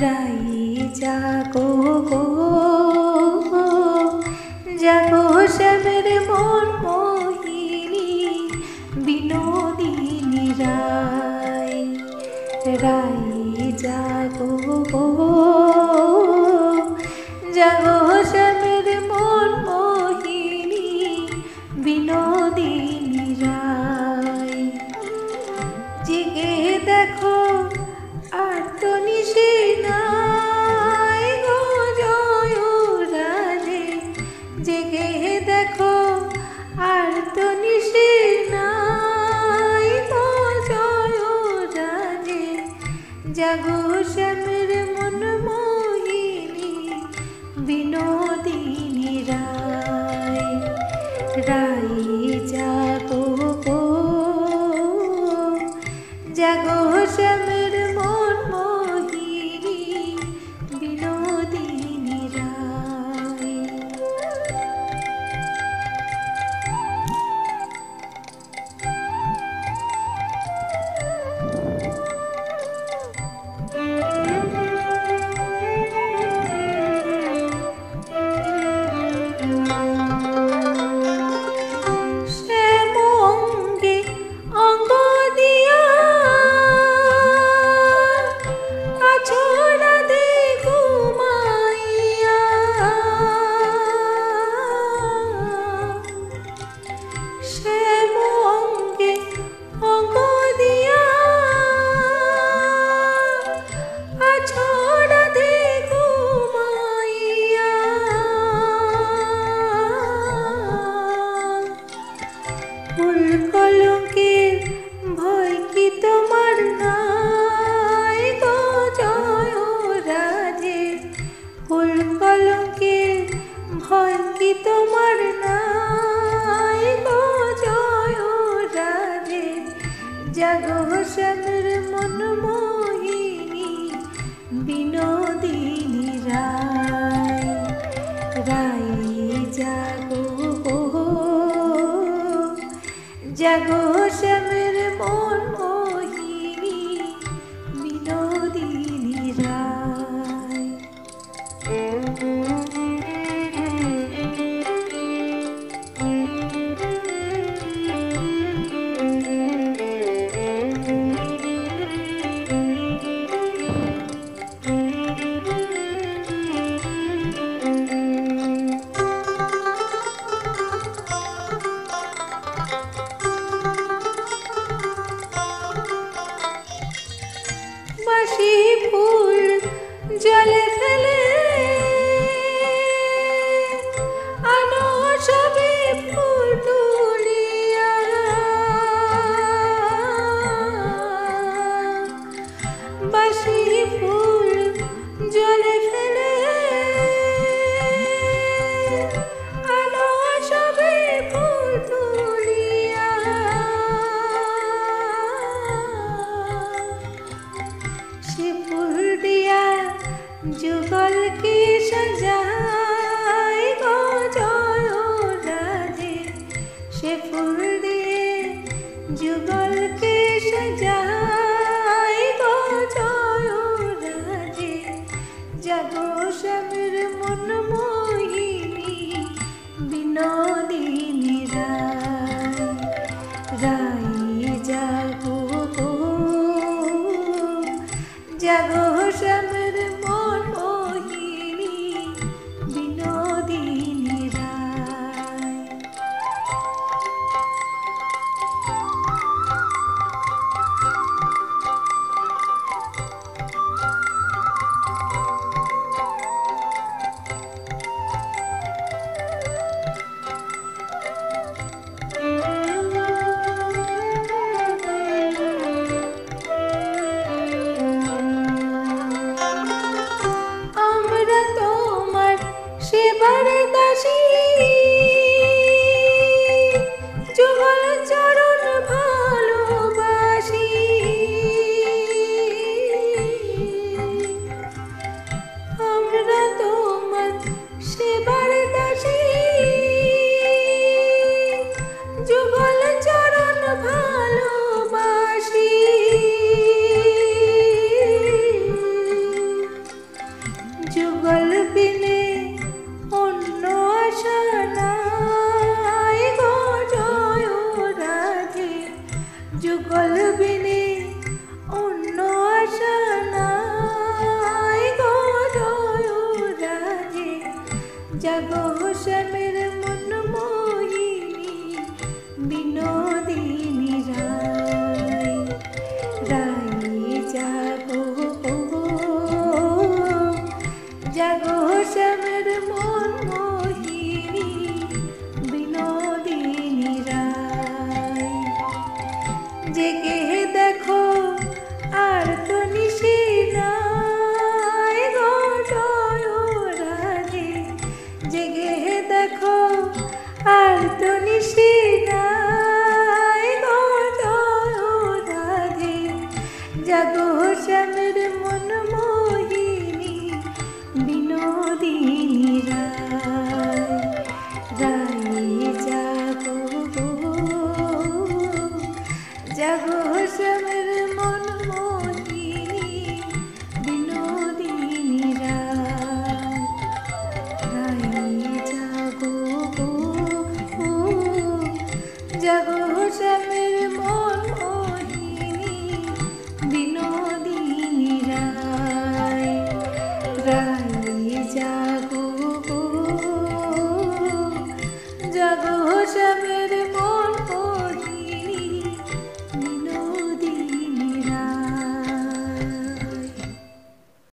রাই জাগো গো জাগো শ্যামের মন মোহিনী বিনোদিনী রাই রাই জাগো গো জাগো শ্যামের মন মোহিনী বিনোদিনী রাই জেগে দেখো আর তো নিশি নাই গো জয় রাজে জেগে দেখো আর তো নিশি নাই গো জয় রাজে জাগো শ্যামের মন মোহিনী বিনোদিনী রাই রাই জাগো গো জাগো শ্যামের মন মোহিনী বিনোদিনী রাই শ্যামঙ্গে অঙ্গ দিয়া আছড়া দে ঘুমাইয়া শ্যামঙ্গে অঙ্গ দিয়া আছড়া দে ঘুমাইয়া ফুল কলঙ্কের ভয় কি তোমার নাই গো জয় রাধে ফুল কলঙ্কের ভয় কি তোমার নাই গো জয় রাধে জাগো শ্যামের মন মোহিনী বিনোদিনী রাই রাই জাগো গো জাগো শ্যামের মন মোহিনী বিনোদিনী রাই শ্যামের মন মোহিনী বিনোদিনী রায়। রায় জাগো জাগো শ্যামের মন মোহিনী বিনোদিনী রায়। জেগে দেখো আর তো নিশি নাই গো জয় রাধে। জেগে দেখো আর তো নিশি নাই গো জয় রাধে। জাগো শ্যামের মন মোহিনী বিনোদিনী রায়। রায় জাগো জাগো শ্যামের মন মোহিনী বিনোদিনী রায়। রায় জাগো জাগো শ্যামের মন মোহিনী বিনোদিনী রায়। রায় জাগো জাগো শ্যামের